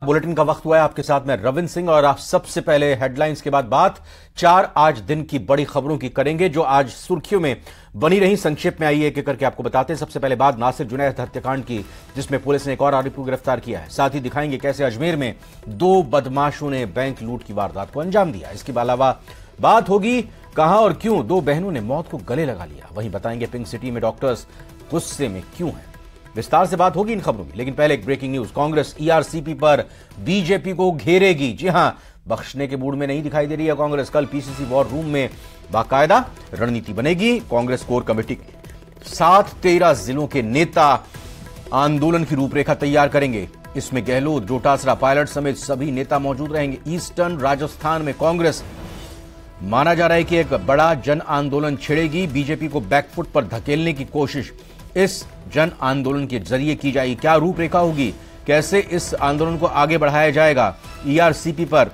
Bulletin का वक्त हुआ है। आपके साथ मैं रविंद्र सिंह और आप सबसे पहले हेडलाइंस के बाद बात चार आज दिन की बड़ी खबरों की करेंगे जो आज सुर्खियों में बनी रही। संक्षेप में आइए एक करके आपको बताते हैं। सबसे पहले बात नासिर जुनैद हत्याकांड की, जिसमें पुलिस ने एक और आरोपी को गिरफ्तार किया है। साथ ही दिखाएंगे कैसे अजमेर में दो बदमाशों ने बैंक लूट की वारदात को अंजाम दिया। इसके अलावा बात होगी कहां और क्यों दो बहनों ने मौत को गले लगा लिया। वहीं बताएंगे पिंक सिटी में डॉक्टर्स गुस्से में क्यों हैं। विस्तार से बात होगी इन खबरों की, लेकिन पहले एक ब्रेकिंग न्यूज। कांग्रेस ईआरसीपी पर बीजेपी को घेरेगी। जी हां, बख्शने के मूड में नहीं दिखाई दे रही है कांग्रेस। कल पीसीसी वॉर रूम में बाकायदा रणनीति बनेगी। कांग्रेस कोर कमेटी के 13 जिलों के नेता आंदोलन की रूपरेखा तैयार करेंगे। इसमें गहलोत, डोटासरा, पायलट समेत सभी नेता मौजूद रहेंगे। ईस्टर्न राजस्थान में कांग्रेस माना जा रहा है कि एक बड़ा जन आंदोलन छेड़ेगी। बीजेपी को बैकफुट पर धकेलने की कोशिश इस जन आंदोलन के जरिए की जाएगी। क्या रूपरेखा होगी, कैसे इस आंदोलन को आगे बढ़ाया जाएगा। ईआरसीपी पर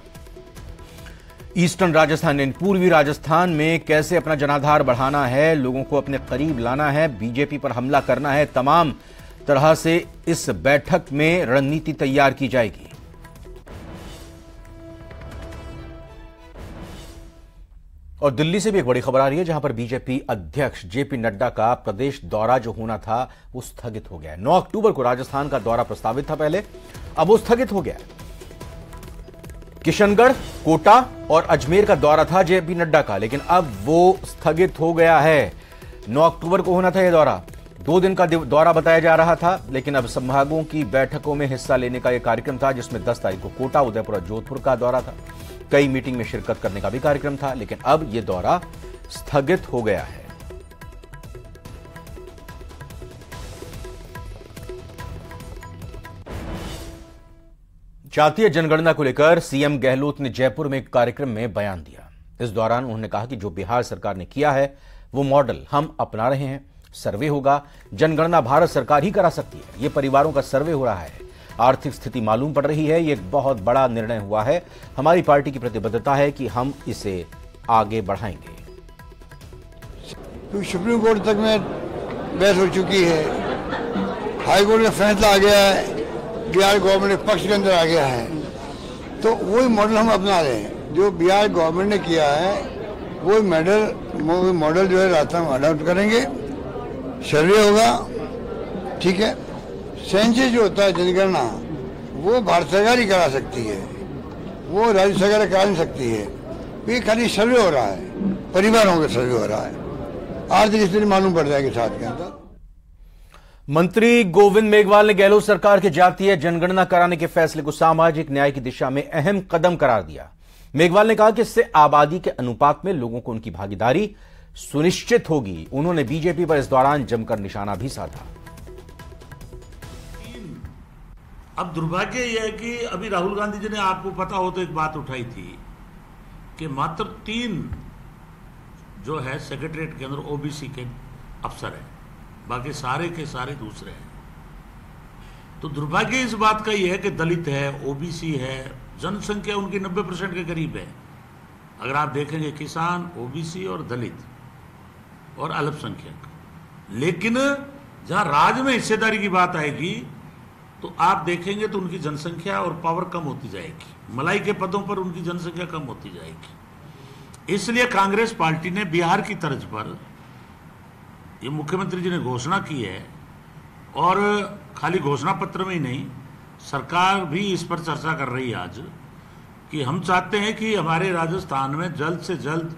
ईस्टर्न राजस्थान यानी पूर्वी राजस्थान में कैसे अपना जनाधार बढ़ाना है, लोगों को अपने करीब लाना है, बीजेपी पर हमला करना है, तमाम तरह से इस बैठक में रणनीति तैयार की जाएगी। और दिल्ली से भी एक बड़ी खबर आ रही है, जहां पर बीजेपी अध्यक्ष जेपी नड्डा का प्रदेश दौरा जो होना था वो स्थगित हो गया है। 9 अक्टूबर को राजस्थान का दौरा प्रस्तावित था पहले, अब वो स्थगित हो गया है। किशनगढ़, कोटा और अजमेर का दौरा था जेपी नड्डा का, लेकिन अब वो स्थगित हो गया है। 9 अक्टूबर को होना था यह दौरा, 2 दिन का दौरा बताया जा रहा था, लेकिन अब संभागों की बैठकों में हिस्सा लेने का यह कार्यक्रम था, जिसमें 10 तारीख को कोटा, उदयपुर और जोधपुर का दौरा था। कई मीटिंग में शिरकत करने का भी कार्यक्रम था, लेकिन अब यह दौरा स्थगित हो गया है। जातीय जनगणना को लेकर सीएम गहलोत ने जयपुर में एक कार्यक्रम में बयान दिया। इस दौरान उन्होंने कहा कि जो बिहार सरकार ने किया है वो मॉडल हम अपना रहे हैं। सर्वे होगा, जनगणना भारत सरकार ही करा सकती है। ये परिवारों का सर्वे हो रहा है, आर्थिक स्थिति मालूम पड़ रही है। ये एक बहुत बड़ा निर्णय हुआ है। हमारी पार्टी की प्रतिबद्धता है कि हम इसे आगे बढ़ाएंगे। तो सुप्रीम कोर्ट तक में बहस हो चुकी है, हाई कोर्ट में फैसला आ गया है, बिहार गवर्नमेंट के पक्ष के अंदर आ गया है। तो वही मॉडल हम अपना रहे हैं। जो बिहार गवर्नमेंट ने किया है वो मॉडल जो है राजस्थान में अडॉप्ट करेंगे। सर्वे होगा, ठीक है। सेंसस जो होता है जनगणना वो भारत सरकार ही करा सकती है, वो राज्य सरकार करा नहीं सकती है। ये खाली सर्वे हो रहा है, परिवारों का सर्वे हो रहा है। आर्थिक स्थिति मालूम पड़ जाएगी साथ के अंदर। मंत्री गोविंद मेघवाल ने गहलोत सरकार के जातीय जनगणना कराने के फैसले को सामाजिक न्याय की दिशा में अहम कदम करार दिया। मेघवाल ने कहा कि इससे आबादी के अनुपात में लोगों को उनकी भागीदारी सुनिश्चित होगी। उन्होंने बीजेपी पर इस दौरान जमकर निशाना भी साधा। अब दुर्भाग्य यह है कि अभी राहुल गांधी जी ने, आपको पता हो तो एक बात उठाई थी कि मात्र 3 जो है सेक्रेटरीट के अंदर ओबीसी के अफसर हैं, बाकी सारे के सारे दूसरे हैं। तो दुर्भाग्य इस बात का यह है कि दलित है, ओबीसी है, जनसंख्या उनकी 90% के करीब है। अगर आप देखेंगे किसान, ओबीसी और दलित और अल्पसंख्यक। लेकिन जहां राज्य में हिस्सेदारी की बात आएगी तो आप देखेंगे तो उनकी जनसंख्या और पावर कम होती जाएगी। मलाई के पदों पर उनकी जनसंख्या कम होती जाएगी। इसलिए कांग्रेस पार्टी ने बिहार की तर्ज पर ये मुख्यमंत्री जी ने घोषणा की है, और खाली घोषणा पत्र में ही नहीं, सरकार भी इस पर चर्चा कर रही है आज, कि हम चाहते हैं कि हमारे राजस्थान में जल्द से जल्द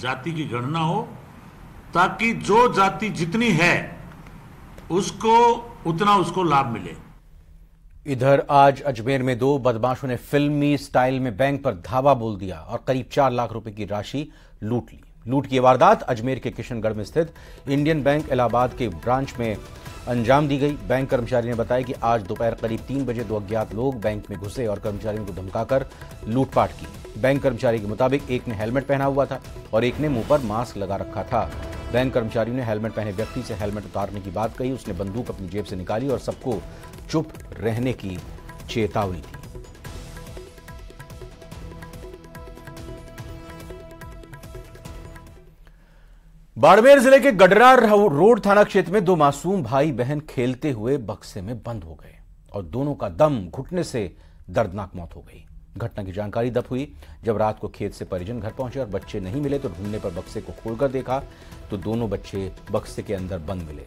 जाति की गणना हो, ताकि जो जाति जितनी है उसको उतना उसको लाभ मिले। इधर आज अजमेर में 2 बदमाशों ने फिल्मी स्टाइल में बैंक पर धावा बोल दिया और करीब 4 लाख रुपए की राशि लूट ली। लूट की वारदात अजमेर के किशनगढ़ में स्थित इंडियन बैंक इलाहाबाद के ब्रांच में अंजाम दी गई। बैंक कर्मचारी ने बताया कि आज दोपहर करीब 3 बजे 2 अज्ञात लोग बैंक में घुसे और कर्मचारियों को धमकाकर लूटपाट की। बैंक कर्मचारी के मुताबिक एक ने हेलमेट पहना हुआ था और एक ने मुंह पर मास्क लगा रखा था। बैंक कर्मचारियों ने हेलमेट पहने व्यक्ति से हेलमेट उतारने की बात कही। उसने बंदूक अपनी जेब से निकाली और सबको चुप रहने की चेतावनी दी। बाड़मेर जिले के गडरा रोड थाना क्षेत्र में 2 मासूम भाई बहन खेलते हुए बक्से में बंद हो गए और दोनों का दम घुटने से दर्दनाक मौत हो गई। घटना की जानकारी तब हुई जब रात को खेत से परिजन घर पहुंचे और बच्चे नहीं मिले तो ढूंढने पर बक्से को खोलकर देखा तो दोनों बच्चे बक्से के अंदर बंद मिले।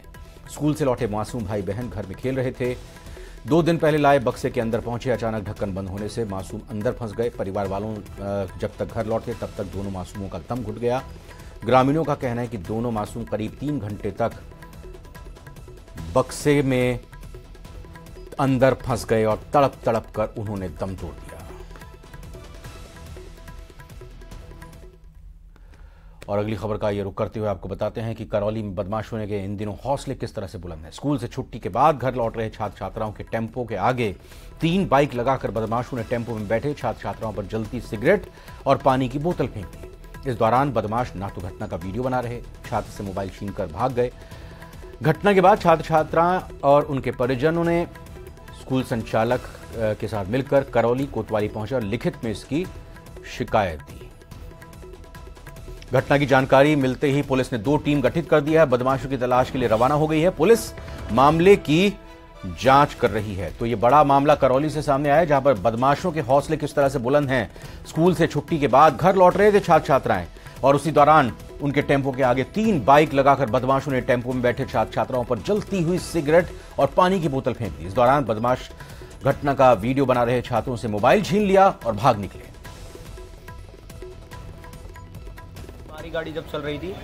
स्कूल से लौटे मासूम भाई बहन घर में खेल रहे थे। 2 दिन पहले लाए बक्से के अंदर पहुंचे, अचानक ढक्कन बंद होने से मासूम अंदर फंस गए। परिवार वालों जब तक घर लौटे तब तक दोनों मासूमों का दम घुट गया। ग्रामीणों का कहना है कि दोनों मासूम करीब 3 घंटे तक बक्से में अंदर फंस गए और तड़प तड़प कर उन्होंने दम तोड़ दिया। और अगली खबर का ये रुख करते हुए आपको बताते हैं कि करौली में बदमाशों के इन दिनों हौसले किस तरह से बुलंद हैं। स्कूल से छुट्टी के बाद घर लौट रहे छात्र छात्राओं के टेम्पो के आगे 3 बाइक लगाकर बदमाशों ने टेम्पो में बैठे छात्र छात्राओं पर जलती सिगरेट और पानी की बोतल फेंक दी। इस दौरान बदमाश ना तो घटना का वीडियो बना रहे, छात्र से मोबाइल छीनकर भाग गए। घटना के बाद छात्र छात्रा और उनके परिजनों ने स्कूल संचालक के साथ मिलकर करौली कोतवाली पहुंचे और लिखित में इसकी शिकायत दी। घटना की जानकारी मिलते ही पुलिस ने 2 टीम गठित कर दिया है, बदमाशों की तलाश के लिए रवाना हो गई है। पुलिस मामले की जांच कर रही है। तो यह बड़ा मामला करौली से सामने आया जहां पर बदमाशों के हौसले किस तरह से बुलंद हैं। स्कूल से छुट्टी के बाद घर लौट रहे थे छात्र छात्राएं और उसी दौरान उनके टेम्पो के आगे 3 बाइक लगाकर बदमाशों ने टेम्पो में बैठे छात्र छात्राओं पर जलती हुई सिगरेट और पानी की बोतल फेंक दी। इस दौरान बदमाश घटना का वीडियो बना रहे छात्रों से मोबाइल छीन लिया और भाग निकले। हमारी गाड़ी जब चल रही थी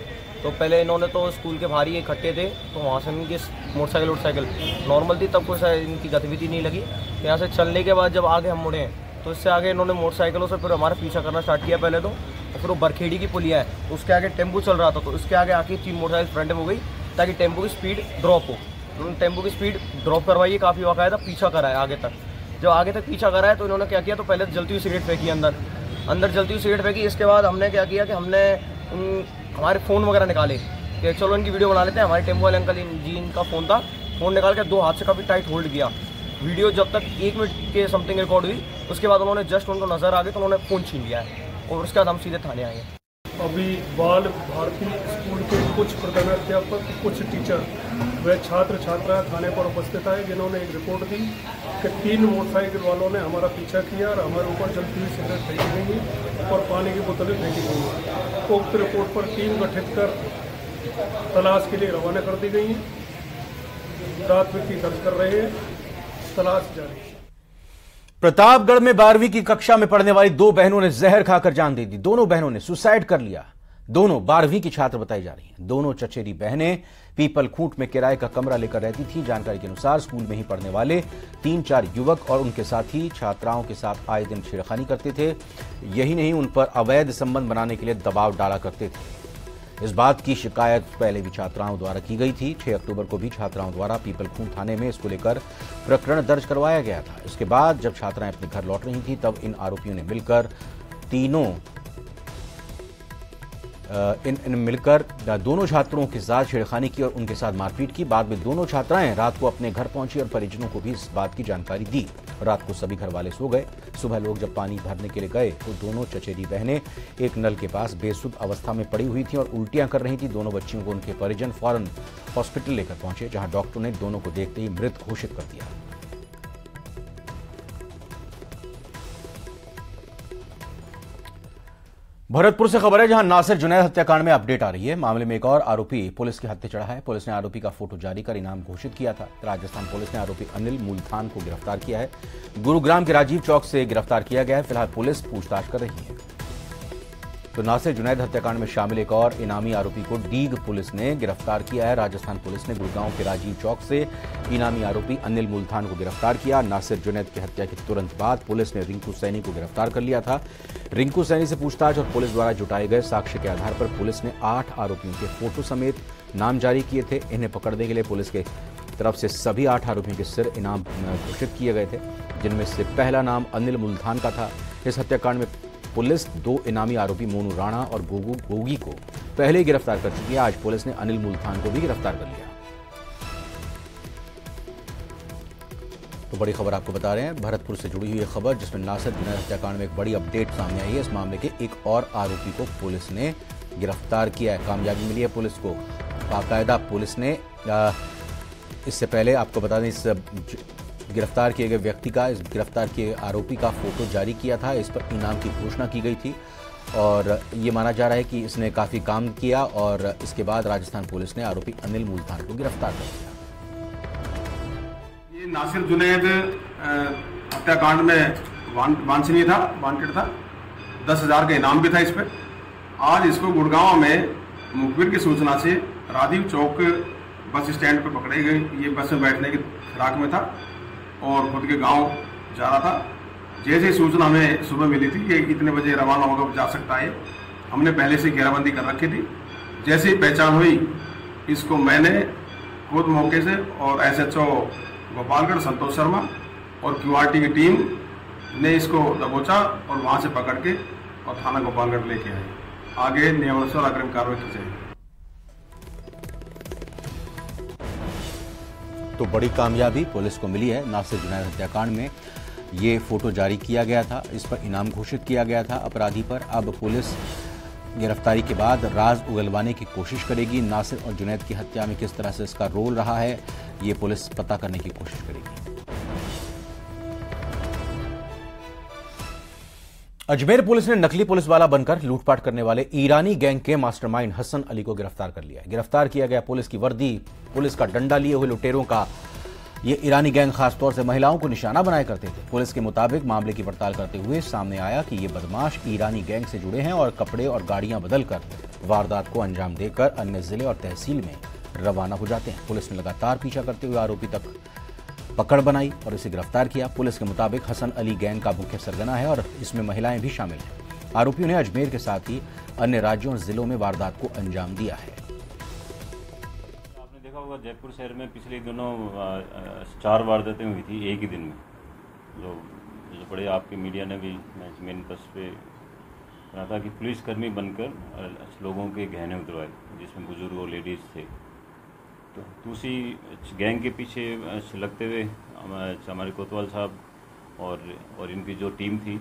तो पहले इन्होंने तो स्कूल के बाहर ही इकट्ठे थे तो वहाँ से इनकी मोटरसाइकिल नॉर्मल थी, तब कुछ इनकी गतिविधि नहीं लगी। यहाँ से चलने के बाद जब आगे हम मुड़े तो इससे आगे इन्होंने मोटरसाइकिलों से फिर हमारा पीछा करना स्टार्ट किया पहले तो फिर वो बरखेड़ी की पुलिया है तो उसके आगे टेम्पो चल रहा था तो उसके आगे आके 3 मोटरसाइकिल फ्रंट में हो गई ताकि टेम्पो की स्पीड ड्रॉप हो। उन्होंने टेम्पो की स्पीड ड्रॉप करवाई, काफ़ी बाकायदा पीछा कराया आगे तक। जब आगे तक पीछा कराया तो इन्होंने क्या किया, तो पहले जलती हुई सिगरेट फेंकी अंदर जलती हुई सिगरेट फेंकी। इसके बाद हमने क्या किया कि हमने हमारे फ़ोन वगैरह निकाले कि चलो इनकी वीडियो बना लेते हैं। हमारे टेम्पो वाले अंकल जी इनका फ़ोन था, फ़ोन निकाल के 2 हाथ से काफ़ी टाइट होल्ड किया। वीडियो जब तक 1 मिनट के समथिंग रिकॉर्ड हुई उसके बाद उन्होंने जस्ट उनको नज़र आ गई तो उन्होंने फ़ोन छीन लिया है और उसके बाद हम सीधे थाने आए। अभी बाल भारती स्कूल के कुछ प्रधानाध्यापक, कुछ टीचर व छात्र छात्राएं थाने पर उपस्थित आए जिन्होंने एक रिपोर्ट दी कि 3 मोटरसाइकिल वालों ने हमारा पीछा किया और हमारे ऊपर जलती हुई सिगरेट फेंकी गई और पानी की बोतलें फेंकी गई। उक्त रिपोर्ट पर टीम गठित कर तलाश के लिए रवाना कर दी गई। प्राथमिकी दर्ज कर रहे हैं, तलाश जारी है। प्रतापगढ़ में 12वीं की कक्षा में पढ़ने वाली 2 बहनों ने जहर खाकर जान दे दी। दोनों बहनों ने सुसाइड कर लिया। दोनों 12वीं की छात्र बताई जा रही हैं। दोनों चचेरी बहनें पीपल खूंट में किराए का कमरा लेकर रहती थी। जानकारी के अनुसार स्कूल में ही पढ़ने वाले 3-4 युवक और उनके साथी छात्राओं के साथ आए दिन छेड़खानी करते थे। यही नहीं, उन पर अवैध संबंध बनाने के लिए दबाव डाला करते थे। इस बात की शिकायत पहले भी छात्राओं द्वारा की गई थी। 6 अक्टूबर को भी छात्राओं द्वारा पीपल खूंट थाने में इसको लेकर प्रकरण दर्ज करवाया गया था। इसके बाद जब छात्राएं अपने घर लौट रही थी तब इन आरोपियों ने मिलकर दोनों छात्रों के साथ छेड़खानी की और उनके साथ मारपीट की। बाद में दोनों छात्राएं रात को अपने घर पहुंची और परिजनों को भी इस बात की जानकारी दी। रात को सभी घर वाले सो गए। सुबह लोग जब पानी भरने के लिए गए तो दोनों चचेरी बहनें एक नल के पास बेसुध अवस्था में पड़ी हुई थी और उल्टियां कर रही थी। दोनों बच्चियों को उनके परिजन फौरन हॉस्पिटल लेकर पहुंचे, जहां डॉक्टर ने दोनों को देखते ही मृत घोषित कर दिया। भरतपुर से खबर है, जहां नासिर जुनैद हत्याकांड में अपडेट आ रही है। मामले में एक और आरोपी पुलिस के हत्थे चढ़ा है। पुलिस ने आरोपी का फोटो जारी कर इनाम घोषित किया था। राजस्थान पुलिस ने आरोपी अनिल मूलथान को गिरफ्तार किया है। गुरुग्राम के राजीव चौक से गिरफ्तार किया गया है। फिलहाल पुलिस पूछताछ कर रही है। तो नासिर जुनैद हत्याकांड में शामिल एक और इनामी आरोपी को डीग पुलिस ने गिरफ्तार किया है। राजस्थान पुलिस ने गुड़गांव के राजीव चौक से इनामी आरोपी अनिल मूलथान को गिरफ्तार किया। नासिर जुनैद की हत्या के तुरंत बाद पुलिस ने रिंकू सैनी को गिरफ्तार कर लिया था। रिंकू सैनी से पूछताछ और पुलिस द्वारा जुटाए गए साक्ष्य के आधार पर पुलिस ने 8 आरोपियों के फोटो समेत नाम जारी किए थे। इन्हें पकड़ने के लिए पुलिस के तरफ से सभी 8 आरोपियों के सिर इनाम घोषित किए गए थे, जिनमें से पहला नाम अनिल मूलथान का था। इस हत्याकांड में पुलिस 2 इनामी आरोपी मोनू राणा और गोगी को पहले ही गिरफ्तार कर चुकी है। आज पुलिस ने अनिल मूलथान को भी गिरफ्तार कर लिया। तो बड़ी खबर आपको बता रहे हैं, भरतपुर से जुड़ी हुई यह खबर जिसमें नासिर जुनैद हत्याकांड में एक बड़ी अपडेट सामने आई है। इस मामले के एक और आरोपी को पुलिस ने गिरफ्तार किया है। कामयाबी मिली है पुलिस को। बाकायदा पुलिस ने इससे पहले आपको बता दें, इस गिरफ्तार किए गए व्यक्ति का, इस गिरफ्तार किए आरोपी का फोटो जारी किया था। इस पर इनाम की घोषणा की गई थी और ये माना जा रहा है कि इसने काफ़ी काम किया और इसके बाद राजस्थान पुलिस ने आरोपी अनिल मूलधान को गिरफ्तार कर लिया। ये नासिर जुनैद हत्याकांड में वांछनीय था, वांटेड था। 10,000 का इनाम भी था इस पर। आज इसको गुड़गांव में मुखबिर की सूचना से राजीव चौक बस स्टैंड पर पकड़े गए। ये बस में बैठने की फिराक में था और खुद के गांव जा रहा था। जैसे सूचना हमें सुबह मिली थी कि इतने बजे रवाना होगा, जा सकता है, हमने पहले से घेराबंदी कर रखी थी। जैसे ही पहचान हुई, इसको मैंने खुद मौके से और SHO गोपालगढ़ संतोष शर्मा और QRT की टीम ने इसको दबोचा और वहां से पकड़ के और थाना गोपालगढ़ लेके आए। आगे नियमानुसार अग्रिम कार्रवाई की जाएगी। तो बड़ी कामयाबी पुलिस को मिली है। नासिर जुनैद हत्याकांड में ये फोटो जारी किया गया था, इस पर इनाम घोषित किया गया था अपराधी पर। अब पुलिस गिरफ्तारी के बाद राज उगलवाने की कोशिश करेगी। नासिर और जुनैद की हत्या में किस तरह से इसका रोल रहा है, ये पुलिस पता करने की कोशिश करेगी। अजमेर पुलिस ने नकली पुलिस वाला बनकर लूटपाट करने वाले ईरानी गैंग के मास्टरमाइंड हसन अली को गिरफ्तार कर लिया है। गिरफ्तार किया गया पुलिस की वर्दी, पुलिस का डंडा लिए हुए लुटेरों का ये ईरानी गैंग खासतौर से महिलाओं को निशाना बनाया करते थे। पुलिस के मुताबिक मामले की पड़ताल करते हुए सामने आया कि ये बदमाश ईरानी गैंग से जुड़े हैं और कपड़े और गाड़ियां बदलकर वारदात को अंजाम देकर अन्य जिले और तहसील में रवाना हो जाते हैं। पुलिस ने लगातार पीछा करते हुए आरोपी तक पकड़ बनाई और इसे गिरफ्तार किया। पुलिस के मुताबिक हसन अली गैंग का मुख्य सरगना है और इसमें महिलाएं भी शामिल हैं। आरोपियों ने अजमेर के साथ ही अन्य राज्यों और जिलों में वारदात को अंजाम दिया है। आपने देखा होगा जयपुर शहर में पिछले दिनों 4 वारदातें हुई थी एक ही दिन में, जो बड़े आपके मीडिया ने भी मेन पस पे कहा था कि पुलिसकर्मी बनकर लोगों के गहने उतरवाए, जिसमें बुजुर्ग और लेडीज़ थे। तो दूसरी गैंग के पीछे लगते हुए हमारे कोतवाल साहब और इनकी जो टीम थी,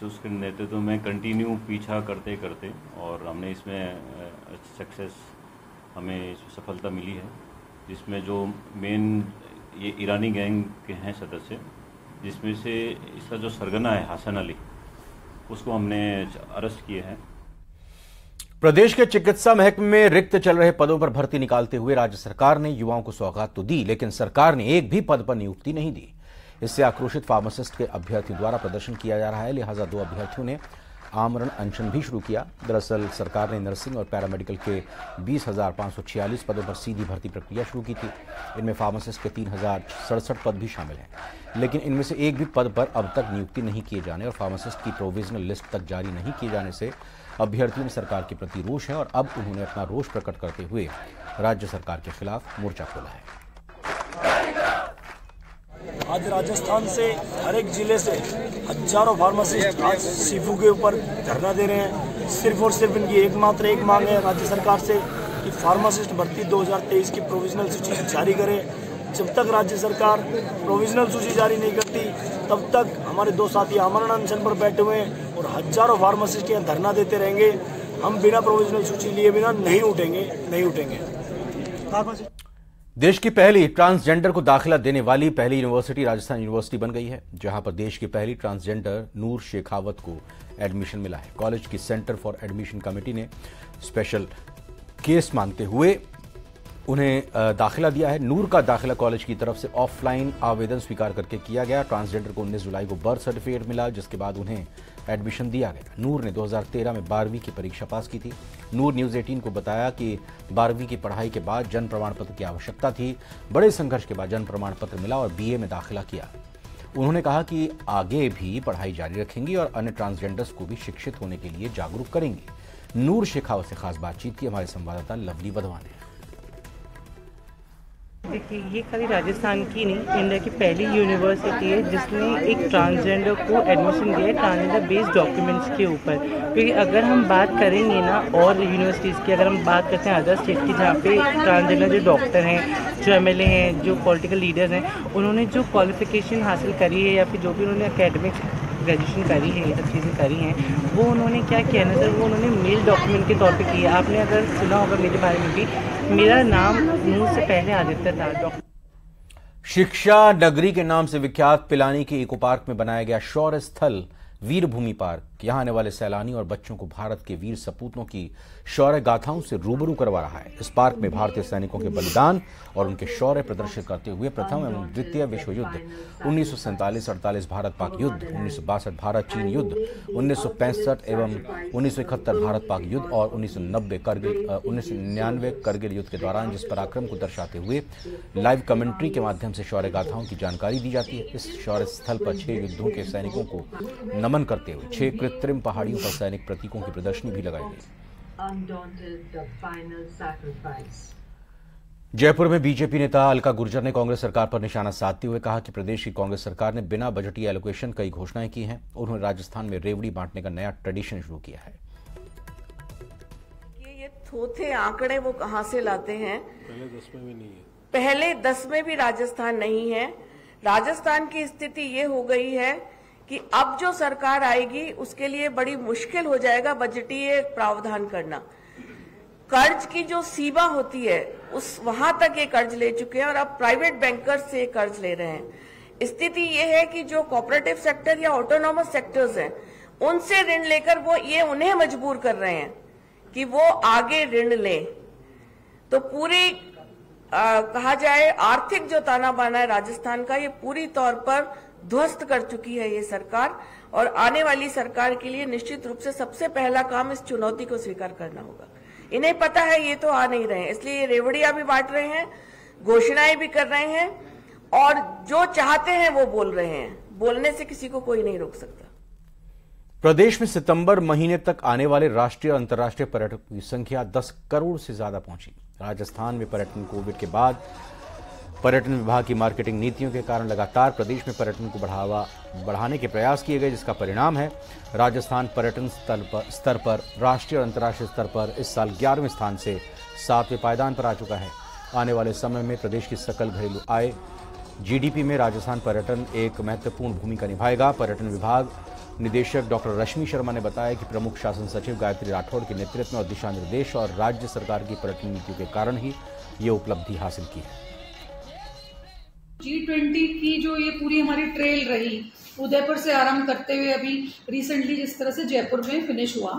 उसके नेतृत्व में कंटिन्यू पीछा करते करते और हमने इसमें सक्सेस, हमें सफलता मिली है, जिसमें जो मेन ये ईरानी गैंग के हैं सदस्य, जिसमें से इसका जो सरगना है हसन अली, उसको हमने अरेस्ट किए हैं। प्रदेश के चिकित्सा महकमे में रिक्त चल रहे पदों पर भर्ती निकालते हुए राज्य सरकार ने युवाओं को सौगात तो दी, लेकिन सरकार ने एक भी पद पर नियुक्ति नहीं दी। इससे आक्रोशित फार्मासिस्ट के अभ्यर्थियों द्वारा प्रदर्शन किया जा रहा है, लिहाजा 2 अभ्यर्थियों ने आमरण अनशन भी शुरू किया। दरअसल सरकार ने नर्सिंग और पैरामेडिकल के 20,546 पदों पर सीधी भर्ती प्रक्रिया शुरू की थी। इनमें फार्मासिस्ट के 3,067 पद भी शामिल हैं, लेकिन इनमें से एक भी पद पर अब तक नियुक्ति नहीं किए जाने और फार्मासिस्ट की प्रोविजनल लिस्ट तक जारी नहीं किए जाने से अभ्यर्थियों में सरकार के प्रति रोष है और अब उन्होंने अपना रोष प्रकट करते हुए राज्य सरकार के खिलाफ मोर्चा खोला है। आज राजस्थान से हर एक जिले से हजारों फार्मासिस्ट आज सीफू के ऊपर धरना दे रहे हैं। सिर्फ और सिर्फ इनकी एक मांग है राज्य सरकार से कि फार्मासिस्ट भर्ती 2023 की प्रोविजनल सूची जारी करे। जब तक राज्य सरकार प्रोविजनल सूची जारी नहीं करती, तब तक हमारे 2 साथी आमरण अनशन पर बैठे हुए हैं और हजारों फार्मासिस्ट यहाँ धरना देते रहेंगे। हम बिना प्रोविजनल सूची लिए बिना नहीं उठेंगे। देश की पहली ट्रांसजेंडर को दाखिला देने वाली पहली यूनिवर्सिटी राजस्थान यूनिवर्सिटी बन गई है, जहां पर देश की पहली ट्रांसजेंडर नूर शेखावत को एडमिशन मिला है। कॉलेज की सेंटर फॉर एडमिशन कमेटी ने स्पेशल केस मानते हुए उन्हें दाखिला दिया है। नूर का दाखिला कॉलेज की तरफ से ऑफलाइन आवेदन स्वीकार करके किया गया। ट्रांसजेंडर को 19 जुलाई को बर्थ सर्टिफिकेट मिला, जिसके बाद उन्हें एडमिशन दिया गया। नूर ने 2013 में 12वीं की परीक्षा पास की थी। नूर न्यूज़ 18 को बताया कि 12वीं की पढ़ाई के बाद जन्म प्रमाण पत्र की आवश्यकता थी। बड़े संघर्ष के बाद जन्म प्रमाण पत्र मिला और BA में दाखिला किया। उन्होंने कहा कि आगे भी पढ़ाई जारी रखेंगी और अन्य ट्रांसजेंडर्स को भी शिक्षित होने के लिए जागरूक करेंगी। नूर शेखावत से खास बातचीत की हमारे संवाददाता लवली वधवा ने। देखिए, ये खाली राजस्थान की नहीं, इंडिया की पहली यूनिवर्सिटी है जिसने एक ट्रांसजेंडर को एडमिशन दिया है ट्रांसजेंडर बेस्ड डॉक्यूमेंट्स के ऊपर। क्योंकि अगर हम बात करेंगे ना और यूनिवर्सिटीज़ की, अगर हम बात करते हैं अदर स्टेट की जहाँ पे ट्रांसजेंडर जो डॉक्टर हैं, जो MLA हैं, जो पॉलिटिकल लीडर्स हैं, उन्होंने जो क्वालिफिकेशन हासिल करी है या फिर जो भी उन्होंने एकेडमिक ग्रेजुएशन करी है, ये सब चीज़ें करी हैं, वो उन्होंने क्या किया ना सर, वो उन्होंने मेल डॉक्यूमेंट के तौर पे किया। आपने अगर सुना होगा मेरे बारे में भी, मेरा नाम नूर से पहले आदित्य था। शिक्षा नगरी के नाम से विख्यात पिलानी के इको पार्क में बनाया गया शौर्य स्थल वीरभूमि पार्क यहां आने वाले सैलानी और बच्चों को भारत के वीर सपूतों की शौर्य गाथाओं से रूबरू करवा रहा है। इस पार्क में भारतीय सैनिकों के बलिदान और उनके शौर्य प्रदर्शित करते हुए प्रथम एवं द्वितीय विश्व युद्ध, 1947-48 भारत पाक युद्ध, 1962 भारत चीन युद्ध, 1965 एवं 1971 भारत पाक युद्ध और 1999 करगिल युद्ध के दौरान जिस पराक्रम को दर्शाते हुए लाइव कमेंट्री के माध्यम से शौर्य गाथाओं की जानकारी दी जाती है। इस शौर्य स्थल पर 6 युद्धों के सैनिकों को नमन करते हुए 6 कृत्रिम पहाड़ियों पर सैनिक प्रतीकों की प्रदर्शनी भी लगाई गई। जयपुर में बीजेपी नेता अलका गुर्जर ने कांग्रेस सरकार पर निशाना साधते हुए कहा कि प्रदेश की कांग्रेस सरकार ने बिना बजटीय एलोकेशन कई घोषणाएं की हैं। उन्होंने राजस्थान में रेवड़ी बांटने का नया ट्रेडिशन शुरू किया है। ये थोथे आंकड़े वो कहां से लाते हैं? पहले 10 में भी नहीं है, पहले 10 में भी राजस्थान नहीं है। राजस्थान की स्थिति ये हो गई है कि अब जो सरकार आएगी उसके लिए बड़ी मुश्किल हो जाएगा बजटीय प्रावधान करना। कर्ज की जो सीमा होती है उस वहां तक ये कर्ज ले चुके हैं और अब प्राइवेट बैंकर्स से कर्ज ले रहे हैं। स्थिति ये है कि जो कोऑपरेटिव सेक्टर या ऑटोनॉमस सेक्टर्स हैं उनसे ऋण लेकर वो ये उन्हें मजबूर कर रहे हैं कि वो आगे ऋण लें। तो पूरी कहा जाए आर्थिक जो ताना बाना है राजस्थान का, ये पूरी तौर पर ध्वस्त कर चुकी है ये सरकार। और आने वाली सरकार के लिए निश्चित रूप से सबसे पहला काम इस चुनौती को स्वीकार करना होगा। इन्हें पता है ये तो आ नहीं रहे हैं, इसलिए ये रेवड़ियां भी बांट रहे हैं, घोषणाएं भी कर रहे हैं और जो चाहते हैं वो बोल रहे हैं। बोलने से किसी को कोई नहीं रोक सकता। प्रदेश में सितंबर महीने तक आने वाले राष्ट्रीय और अंतर्राष्ट्रीय पर्यटकों की संख्या 10 करोड़ से ज्यादा पहुंची। राजस्थान में पर्यटन कोविड के बाद पर्यटन विभाग की मार्केटिंग नीतियों के कारण लगातार प्रदेश में पर्यटन को बढ़ाने के प्रयास किए गए, जिसका परिणाम है राजस्थान पर्यटन स्तर पर राष्ट्रीय और अंतर्राष्ट्रीय स्तर पर इस साल 11वें स्थान से 7वें पायदान पर आ चुका है। आने वाले समय में प्रदेश की सकल घरेलू आय जीडीपी में राजस्थान पर्यटन एक महत्वपूर्ण भूमिका निभाएगा। पर्यटन विभाग निदेशक डॉक्टर रश्मि शर्मा ने बताया कि प्रमुख शासन सचिव गायत्री राठौड़ के नेतृत्व में और दिशा निर्देश और राज्य सरकार की पर्यटन नीतियों के कारण ही ये उपलब्धि हासिल की है। G20 की जो ये पूरी हमारी ट्रेल रही, उदयपुर से आरंभ करते हुए अभी रिसेंटली जिस तरह से जयपुर में फिनिश हुआ,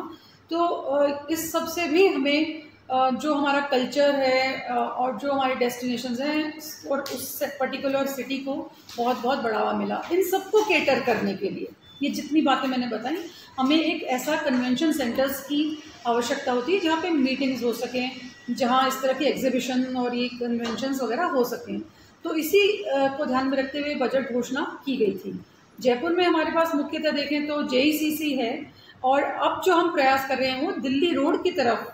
तो इस सब से भी हमें जो हमारा कल्चर है और जो हमारे डेस्टिनेशंस हैं और उस पर्टिकुलर सिटी को बहुत बहुत बढ़ावा मिला। इन सबको केटर करने के लिए ये जितनी बातें मैंने बताई, हमें एक ऐसा कन्वेंशन सेंटर्स की आवश्यकता होती है जहाँ पे मीटिंग्स हो सकें, जहाँ इस तरह की एग्जीबिशन और ये कन्वेंशंस वगैरह हो सकें। तो इसी को ध्यान में रखते हुए बजट घोषणा की गई थी। जयपुर में हमारे पास मुख्यतः देखें तो JECC है और अब जो हम प्रयास कर रहे हैं वो दिल्ली रोड की तरफ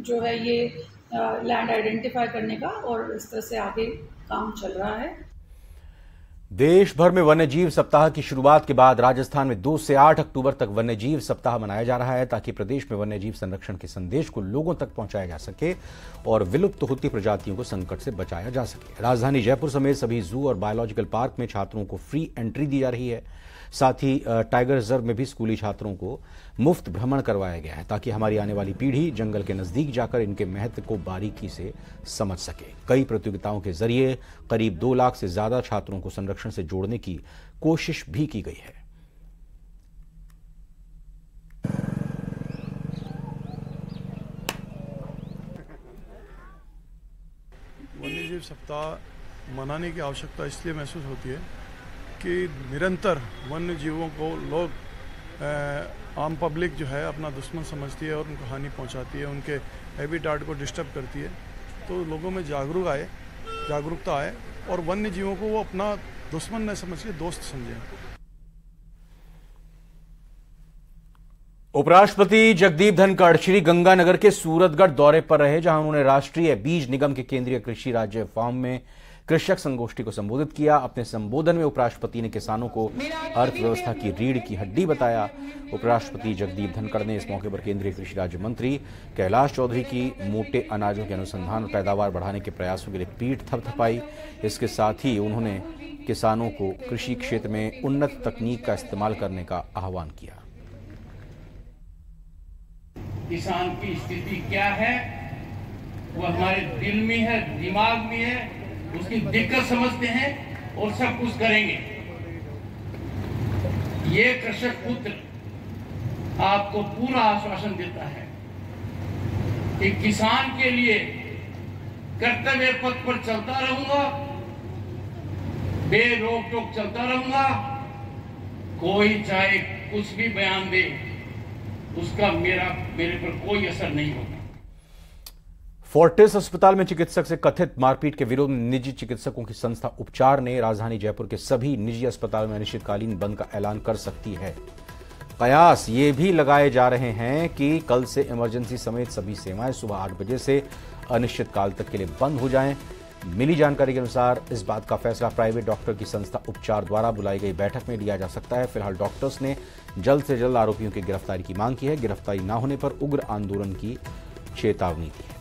जो है ये लैंड आइडेंटिफाई करने का, और इस तरह से आगे काम चल रहा है। देश भर में वन्यजीव सप्ताह की शुरुआत के बाद राजस्थान में 2 से 8 अक्टूबर तक वन्यजीव सप्ताह मनाया जा रहा है, ताकि प्रदेश में वन्यजीव संरक्षण के संदेश को लोगों तक पहुंचाया जा सके और विलुप्त होती प्रजातियों को संकट से बचाया जा सके। राजधानी जयपुर समेत सभी जू और बायोलॉजिकल पार्क में छात्रों को फ्री एंट्री दी जा रही है। साथ ही टाइगर रिजर्व में भी स्कूली छात्रों को मुफ्त भ्रमण करवाया गया है, ताकि हमारी आने वाली पीढ़ी जंगल के नजदीक जाकर इनके महत्व को बारीकी से समझ सके। कई प्रतियोगिताओं के जरिए करीब 2 लाख से ज्यादा छात्रों को संरक्षण से जोड़ने की कोशिश भी की गई है। वन्यजीव सप्ताह मनाने की आवश्यकता इसलिए महसूस होती है कि निरंतर वन्य जीवों को लोग आम पब्लिक जो है अपना दुश्मन समझती है और उनको हानि पहुंचाती है, उनके हैबिटेट को डिस्टर्ब करती है। तो लोगों में जागरूकता आए और वन्य जीवों को वो अपना दुश्मन न समझ के दोस्त समझें। उपराष्ट्रपति जगदीप धनखड़ श्री गंगानगर के सूरतगढ़ दौरे पर रहे, जहां उन्होंने राष्ट्रीय बीज निगम के केंद्रीय कृषि राज्य फार्म में कृषक संगोष्ठी को संबोधित किया। अपने संबोधन में उपराष्ट्रपति ने किसानों को अर्थव्यवस्था की रीढ़ की हड्डी बताया। उपराष्ट्रपति जगदीप धनखड़ ने इस मौके पर केंद्रीय कृषि राज्य मंत्री कैलाश चौधरी की मोटे अनाजों के अनुसंधान और पैदावार बढ़ाने के प्रयासों के लिए पीठ थपथपाई। इसके साथ ही उन्होंने किसानों को कृषि क्षेत्र में उन्नत तकनीक का इस्तेमाल करने का आह्वान किया। किसान की स्थिति क्या है वो हमारे दिल में है, दिमाग में है, उसकी दिक्कत समझते हैं और सब कुछ करेंगे। ये कृषक पुत्र आपको पूरा आश्वासन देता है कि किसान के लिए कर्तव्य पथ पर चलता रहूंगा, बेरोक टोक चलता रहूंगा। कोई चाहे कुछ भी बयान दे, उसका मेरे पर कोई असर नहीं होगा। फोर्टिस अस्पताल में चिकित्सक से कथित मारपीट के विरोध में निजी चिकित्सकों की संस्था उपचार ने राजधानी जयपुर के सभी निजी अस्पतालों में अनिश्चितकालीन बंद का ऐलान कर सकती है। कयास ये भी लगाए जा रहे हैं कि कल से इमरजेंसी समेत सभी सेवाएं सुबह 8 बजे से अनिश्चितकाल तक के लिए बंद हो जाएं। मिली जानकारी के अनुसार इस बात का फैसला प्राइवेट डॉक्टर की संस्था उपचार द्वारा बुलाई गई बैठक में लिया जा सकता है। फिलहाल डॉक्टर्स ने जल्द से जल्द आरोपियों की गिरफ्तारी की मांग की है। गिरफ्तारी न होने पर उग्र आंदोलन की चेतावनी दी है।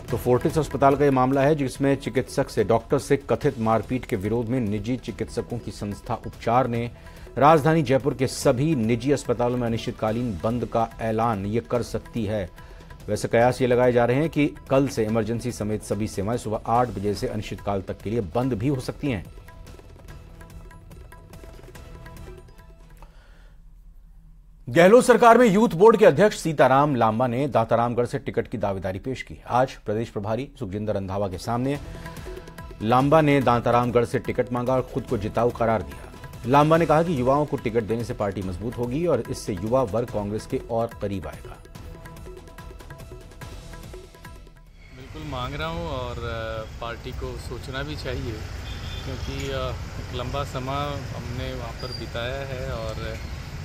तो फोर्टिस अस्पताल का यह मामला है जिसमें चिकित्सक से डॉक्टर से कथित मारपीट के विरोध में निजी चिकित्सकों की संस्था उपचार ने राजधानी जयपुर के सभी निजी अस्पतालों में अनिश्चितकालीन बंद का ऐलान ये कर सकती है। वैसे कयास ये लगाए जा रहे हैं कि कल से इमरजेंसी समेत सभी सेवाएं सुबह 8 बजे से अनिश्चितकाल तक के लिए बंद भी हो सकती हैं। गहलोत सरकार में यूथ बोर्ड के अध्यक्ष सीताराम लांबा ने दातारामगढ़ से टिकट की दावेदारी पेश की। आज प्रदेश प्रभारी सुखजिंदर रंधावा के सामने लांबा ने दातारामगढ़ से टिकट मांगा और खुद को जिताऊ करार दिया। लांबा ने कहा कि युवाओं को टिकट देने से पार्टी मजबूत होगी और इससे युवा वर्ग कांग्रेस के और करीब आएगा। बिल्कुल मांग रहा हूं और पार्टी को सोचना भी चाहिए, क्योंकि एक लंबा समय हमने वहां पर बिताया है और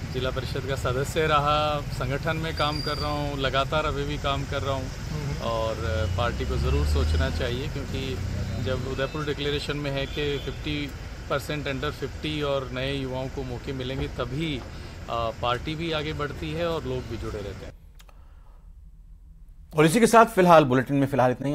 जिला परिषद का सदस्य रहा, संगठन में काम कर रहा हूँ, लगातार अभी भी काम कर रहा हूँ और पार्टी को ज़रूर सोचना चाहिए, क्योंकि जब उदयपुर डिक्लेरेशन में है कि 50% अंडर 50 और नए युवाओं को मौके मिलेंगे तभी पार्टी भी आगे बढ़ती है और लोग भी जुड़े रहते हैं। और इसी के साथ फिलहाल बुलेटिन में इतना ही।